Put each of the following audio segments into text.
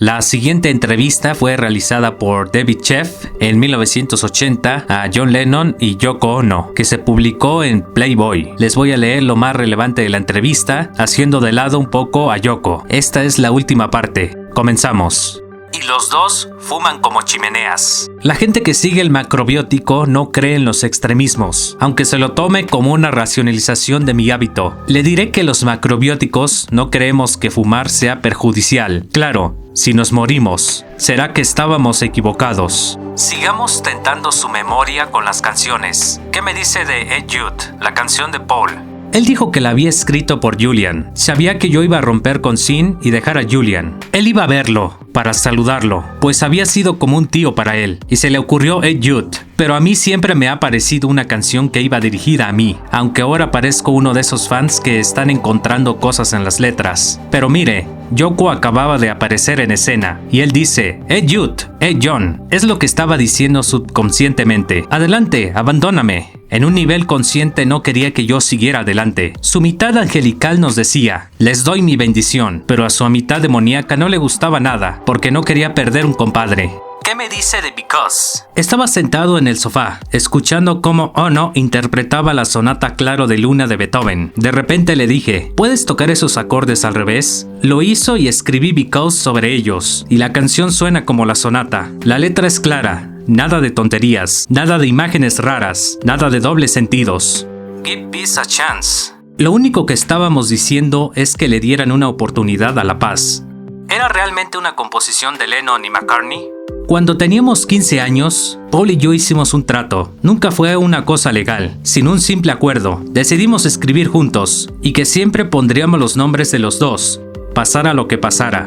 La siguiente entrevista fue realizada por David Sheff en 1980 a John Lennon y Yoko Ono, que se publicó en Playboy. Les voy a leer lo más relevante de la entrevista, haciendo de lado un poco a Yoko. Esta es la última parte. Comenzamos. Y los dos fuman como chimeneas. La gente que sigue el macrobiótico no cree en los extremismos, aunque se lo tome como una racionalización de mi hábito. Le diré que los macrobióticos no creemos que fumar sea perjudicial. Claro, si nos morimos, será que estábamos equivocados. Sigamos tentando su memoria con las canciones. ¿Qué me dice de Ed Jude, la canción de Paul? Él dijo que la había escrito por Julian. Sabía que yo iba a romper con Sin y dejar a Julian. Él iba a verlo, para saludarlo, pues había sido como un tío para él, y se le ocurrió Ed Jude. Pero a mí siempre me ha parecido una canción que iba dirigida a mí, aunque ahora parezco uno de esos fans que están encontrando cosas en las letras. Pero mire, Yoko acababa de aparecer en escena, y él dice, Ed Jude, Ed John, es lo que estaba diciendo subconscientemente. Adelante, abandóname. En un nivel consciente no quería que yo siguiera adelante. Su mitad angelical nos decía, les doy mi bendición, pero a su mitad demoníaca no le gustaba nada, porque no quería perder un compadre. ¿Qué me dice de Because? Estaba sentado en el sofá, escuchando cómo Ono interpretaba la sonata Claro de Luna de Beethoven. De repente le dije, ¿puedes tocar esos acordes al revés? Lo hizo y escribí Because sobre ellos, y la canción suena como la sonata. La letra es clara. Nada de tonterías, nada de imágenes raras, nada de dobles sentidos. Give peace a chance. Lo único que estábamos diciendo es que le dieran una oportunidad a la paz. ¿Era realmente una composición de Lennon y McCartney? Cuando teníamos 15 años, Paul y yo hicimos un trato. Nunca fue una cosa legal, sino un simple acuerdo. Decidimos escribir juntos, y que siempre pondríamos los nombres de los dos, pasara lo que pasara.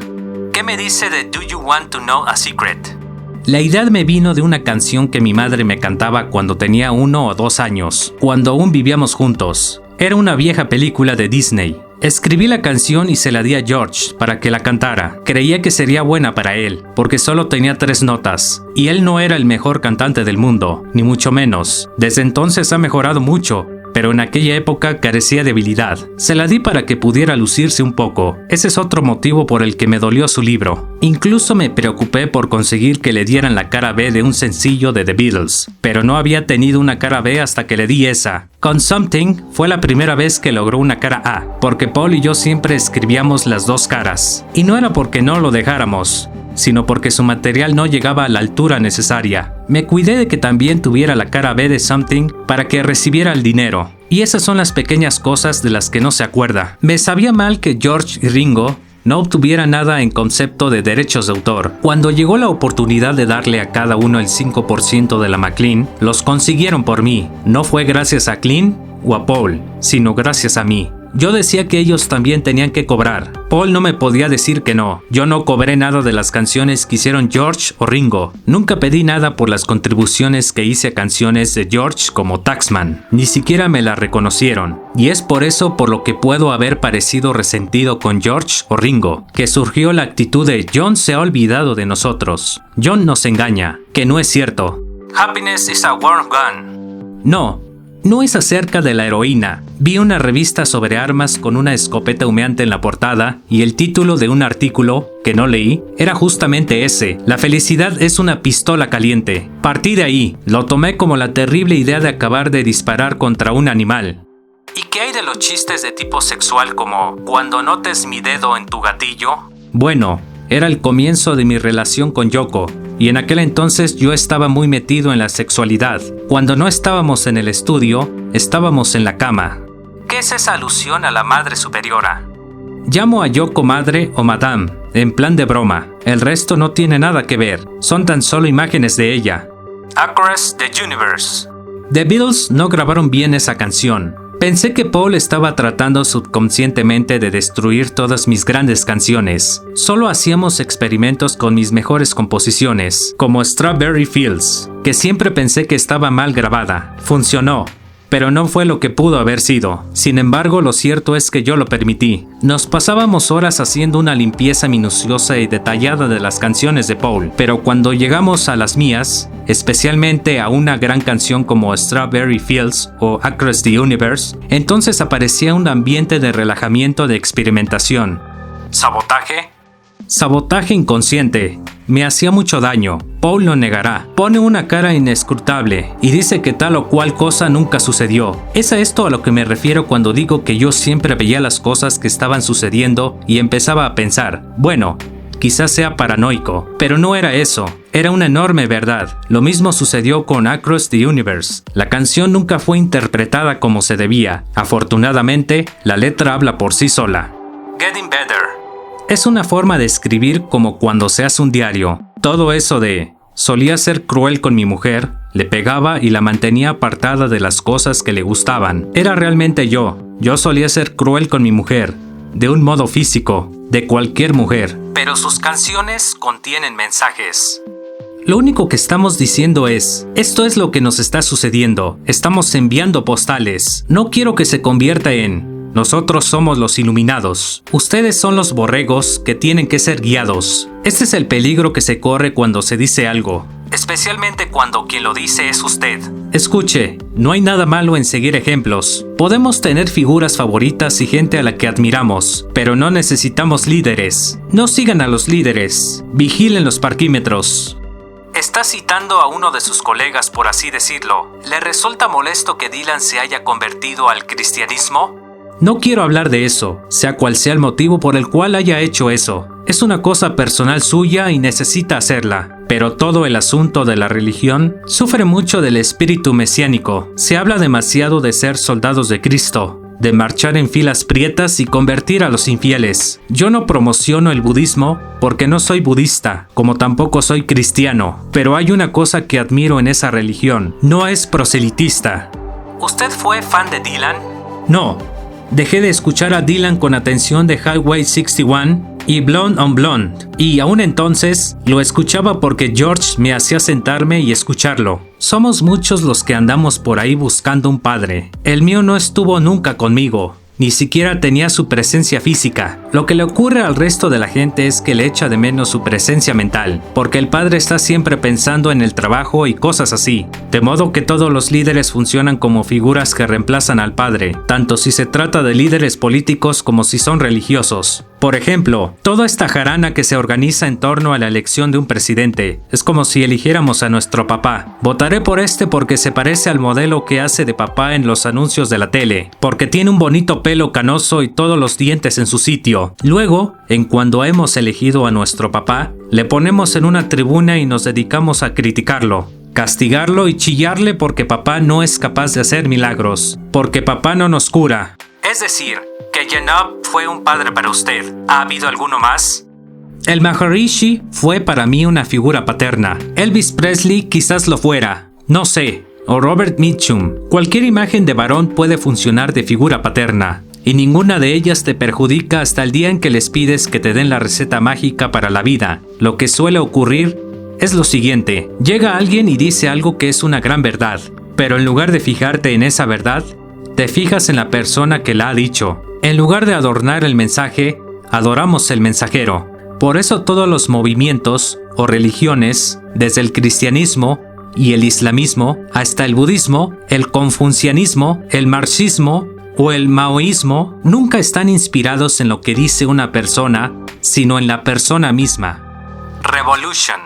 ¿Qué me dice de Do You Want to Know a Secret? La idea me vino de una canción que mi madre me cantaba cuando tenía 1 o 2 años, cuando aún vivíamos juntos. Era una vieja película de Disney. Escribí la canción y se la di a George para que la cantara. Creía que sería buena para él, porque solo tenía 3 notas, y él no era el mejor cantante del mundo, ni mucho menos. Desde entonces ha mejorado mucho, pero en aquella época carecía de habilidad. Se la di para que pudiera lucirse un poco. Ese es otro motivo por el que me dolió su libro. Incluso me preocupé por conseguir que le dieran la cara B de un sencillo de The Beatles, pero no había tenido una cara B hasta que le di esa. Con Something fue la primera vez que logró una cara A, porque Paul y yo siempre escribíamos las dos caras. Y no era porque no lo dejáramos, sino porque su material no llegaba a la altura necesaria. Me cuidé de que también tuviera la cara B de Something para que recibiera el dinero. Y esas son las pequeñas cosas de las que no se acuerda. Me sabía mal que George y Ringo no obtuviera nada en concepto de derechos de autor. Cuando llegó la oportunidad de darle a cada uno el 5% de la McLean, los consiguieron por mí. No fue gracias a Clint o a Paul, sino gracias a mí. Yo decía que ellos también tenían que cobrar. Paul no me podía decir que no. Yo no cobré nada de las canciones que hicieron George o Ringo. Nunca pedí nada por las contribuciones que hice a canciones de George como Taxman. Ni siquiera me las reconocieron. Y es por eso por lo que puedo haber parecido resentido con George o Ringo, que surgió la actitud de John se ha olvidado de nosotros. John nos engaña, que no es cierto. Happiness is a warm gun. No es acerca de la heroína. Vi una revista sobre armas con una escopeta humeante en la portada y el título de un artículo, que no leí, era justamente ese. La felicidad es una pistola caliente. Partí de ahí. Lo tomé como la terrible idea de acabar de disparar contra un animal. ¿Y qué hay de los chistes de tipo sexual como cuando notes mi dedo en tu gatillo? Bueno, era el comienzo de mi relación con Yoko. Y en aquel entonces yo estaba muy metido en la sexualidad. Cuando no estábamos en el estudio, estábamos en la cama. ¿Qué es esa alusión a la Madre Superiora? Llamo a Yoko Madre o Madame, en plan de broma. El resto no tiene nada que ver, son tan solo imágenes de ella. Across the Universe. The Beatles no grabaron bien esa canción. Pensé que Paul estaba tratando subconscientemente de destruir todas mis grandes canciones. Solo hacíamos experimentos con mis mejores composiciones, como Strawberry Fields, que siempre pensé que estaba mal grabada. Funcionó, pero no fue lo que pudo haber sido. Sin embargo, lo cierto es que yo lo permití. Nos pasábamos horas haciendo una limpieza minuciosa y detallada de las canciones de Paul, pero cuando llegamos a las mías, especialmente a una gran canción como Strawberry Fields o Across the Universe, entonces aparecía un ambiente de relajamiento de experimentación. ¿Sabotaje? Sabotaje inconsciente. Me hacía mucho daño. Paul lo negará. Pone una cara inescrutable y dice que tal o cual cosa nunca sucedió. Es a esto a lo que me refiero cuando digo que yo siempre veía las cosas que estaban sucediendo y empezaba a pensar, bueno, quizás sea paranoico, pero no era eso. Era una enorme verdad. Lo mismo sucedió con Across the Universe. La canción nunca fue interpretada como se debía. Afortunadamente, la letra habla por sí sola. Getting Better. Es una forma de escribir como cuando se hace un diario. Todo eso de solía ser cruel con mi mujer, le pegaba y la mantenía apartada de las cosas que le gustaban. Era realmente yo. Yo solía ser cruel con mi mujer, de un modo físico, de cualquier mujer. Pero sus canciones contienen mensajes. Lo único que estamos diciendo es, esto es lo que nos está sucediendo. Estamos enviando postales. No quiero que se convierta en nosotros somos los iluminados. Ustedes son los borregos que tienen que ser guiados. Este es el peligro que se corre cuando se dice algo, especialmente cuando quien lo dice es usted. Escuche, no hay nada malo en seguir ejemplos. Podemos tener figuras favoritas y gente a la que admiramos, pero no necesitamos líderes. No sigan a los líderes. Vigilen los parquímetros. Está citando a uno de sus colegas, por así decirlo. ¿Le resulta molesto que Dylan se haya convertido al cristianismo? No quiero hablar de eso, sea cual sea el motivo por el cual haya hecho eso. Es una cosa personal suya y necesita hacerla. Pero todo el asunto de la religión sufre mucho del espíritu mesiánico. Se habla demasiado de ser soldados de Cristo, de marchar en filas prietas y convertir a los infieles. Yo no promociono el budismo porque no soy budista, como tampoco soy cristiano. Pero hay una cosa que admiro en esa religión. No es proselitista. ¿Usted fue fan de Dylan? No. Dejé de escuchar a Dylan con atención de Highway 61 y Blonde on Blonde, y aún entonces lo escuchaba porque George me hacía sentarme y escucharlo. Somos muchos los que andamos por ahí buscando un padre. El mío no estuvo nunca conmigo. Ni siquiera tenía su presencia física. Lo que le ocurre al resto de la gente es que le echa de menos su presencia mental, porque el padre está siempre pensando en el trabajo y cosas así. De modo que todos los líderes funcionan como figuras que reemplazan al padre, tanto si se trata de líderes políticos como si son religiosos. Por ejemplo, toda esta jarana que se organiza en torno a la elección de un presidente, es como si eligiéramos a nuestro papá. Votaré por este porque se parece al modelo que hace de papá en los anuncios de la tele, porque tiene un bonito pelo canoso y todos los dientes en su sitio. Luego, en cuando hemos elegido a nuestro papá, le ponemos en una tribuna y nos dedicamos a criticarlo, castigarlo y chillarle porque papá no es capaz de hacer milagros, porque papá no nos cura. Es decir, que Janab fue un padre para usted. ¿Ha habido alguno más? El Maharishi fue para mí una figura paterna. Elvis Presley quizás lo fuera. No sé. O Robert Mitchum. Cualquier imagen de varón puede funcionar de figura paterna. Y ninguna de ellas te perjudica hasta el día en que les pides que te den la receta mágica para la vida. Lo que suele ocurrir es lo siguiente. Llega alguien y dice algo que es una gran verdad. Pero en lugar de fijarte en esa verdad, te fijas en la persona que la ha dicho. En lugar de adornar el mensaje, adoramos el mensajero. Por eso todos los movimientos o religiones, desde el cristianismo y el islamismo hasta el budismo, el confucianismo, el marxismo o el maoísmo, nunca están inspirados en lo que dice una persona, sino en la persona misma. Revolution.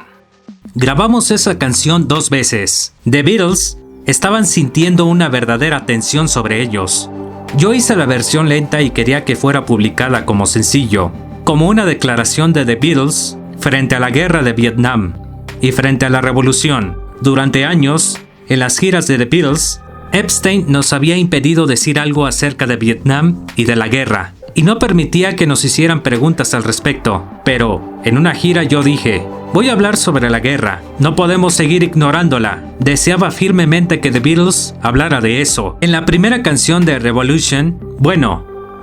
Grabamos esa canción 2 veces. The Beatles estaban sintiendo una verdadera tensión sobre ellos. Yo hice la versión lenta y quería que fuera publicada como sencillo, como una declaración de The Beatles frente a la guerra de Vietnam y frente a la revolución. Durante años, en las giras de The Beatles, Epstein nos había impedido decir algo acerca de Vietnam y de la guerra, y no permitía que nos hicieran preguntas al respecto. Pero, en una gira yo dije, voy a hablar sobre la guerra, no podemos seguir ignorándola. Deseaba firmemente que The Beatles hablara de eso. En la primera canción de Revolution,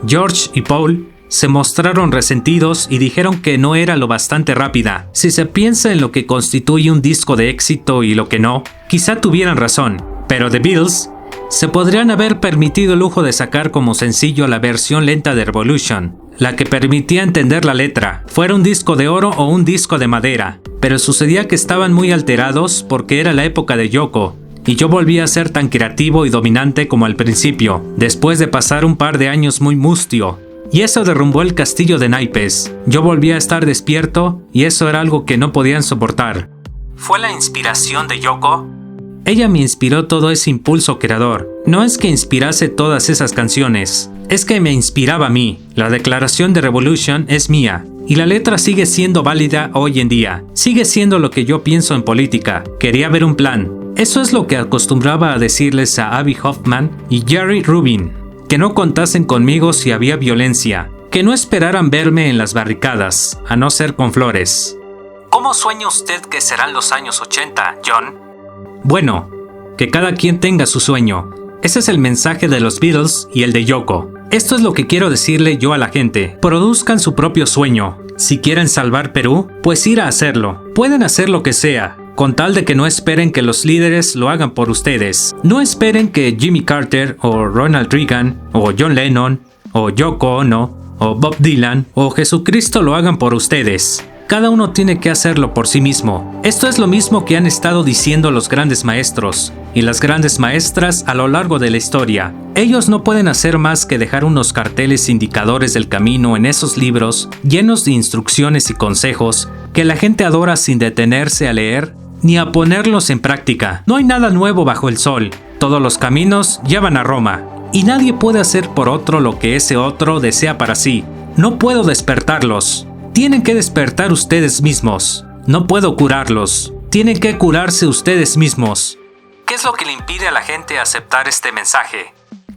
George y Paul se mostraron resentidos y dijeron que no era lo bastante rápida. Si se piensa en lo que constituye un disco de éxito y lo que no, quizá tuvieran razón, pero The Beatles se podrían haber permitido el lujo de sacar como sencillo la versión lenta de Revolution, la que permitía entender la letra, fuera un disco de oro o un disco de madera. Pero sucedía que estaban muy alterados porque era la época de Yoko, y yo volví a ser tan creativo y dominante como al principio, después de pasar un par de años muy mustio. y eso derrumbó el castillo de naipes. Yo volví a estar despierto y eso era algo que no podían soportar. ¿Fue la inspiración de Yoko? Ella me inspiró todo ese impulso creador. No es que inspirase todas esas canciones, es que me inspiraba a mí. La declaración de Revolution es mía, y la letra sigue siendo válida hoy en día. Sigue siendo lo que yo pienso en política. Quería ver un plan. Eso es lo que acostumbraba a decirles a Abbie Hoffman y Jerry Rubin. Que no contasen conmigo si había violencia. Que no esperaran verme en las barricadas, a no ser con flores. ¿Cómo sueña usted que serán los años 80, John? Bueno, que cada quien tenga su sueño. Ese es el mensaje de los Beatles y el de Yoko. Esto es lo que quiero decirle yo a la gente. Produzcan su propio sueño. Si quieren salvar Perú, pues ir a hacerlo. Pueden hacer lo que sea, con tal de que no esperen que los líderes lo hagan por ustedes. No esperen que Jimmy Carter, o Ronald Reagan, o John Lennon, o Yoko Ono, o Bob Dylan, o Jesucristo lo hagan por ustedes. Cada uno tiene que hacerlo por sí mismo. Esto es lo mismo que han estado diciendo los grandes maestros y las grandes maestras a lo largo de la historia. Ellos no pueden hacer más que dejar unos carteles indicadores del camino en esos libros llenos de instrucciones y consejos que la gente adora sin detenerse a leer ni a ponerlos en práctica. No hay nada nuevo bajo el sol. Todos los caminos llevan a Roma y nadie puede hacer por otro lo que ese otro desea para sí. No puedo despertarlos. Tienen que despertar ustedes mismos. No puedo curarlos. Tienen que curarse ustedes mismos. ¿Qué es lo que le impide a la gente aceptar este mensaje?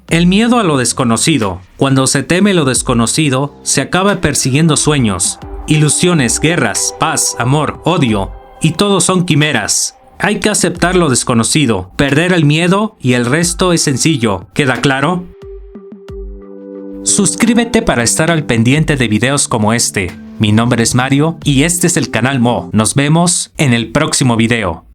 El miedo a lo desconocido. Cuando se teme lo desconocido, se acaba persiguiendo sueños, ilusiones, guerras, paz, amor, odio, y todos son quimeras. Hay que aceptar lo desconocido, perder el miedo y el resto es sencillo. ¿Queda claro? Suscríbete para estar al pendiente de videos como este. Mi nombre es Mario y este es el canal Mo. Nos vemos en el próximo video.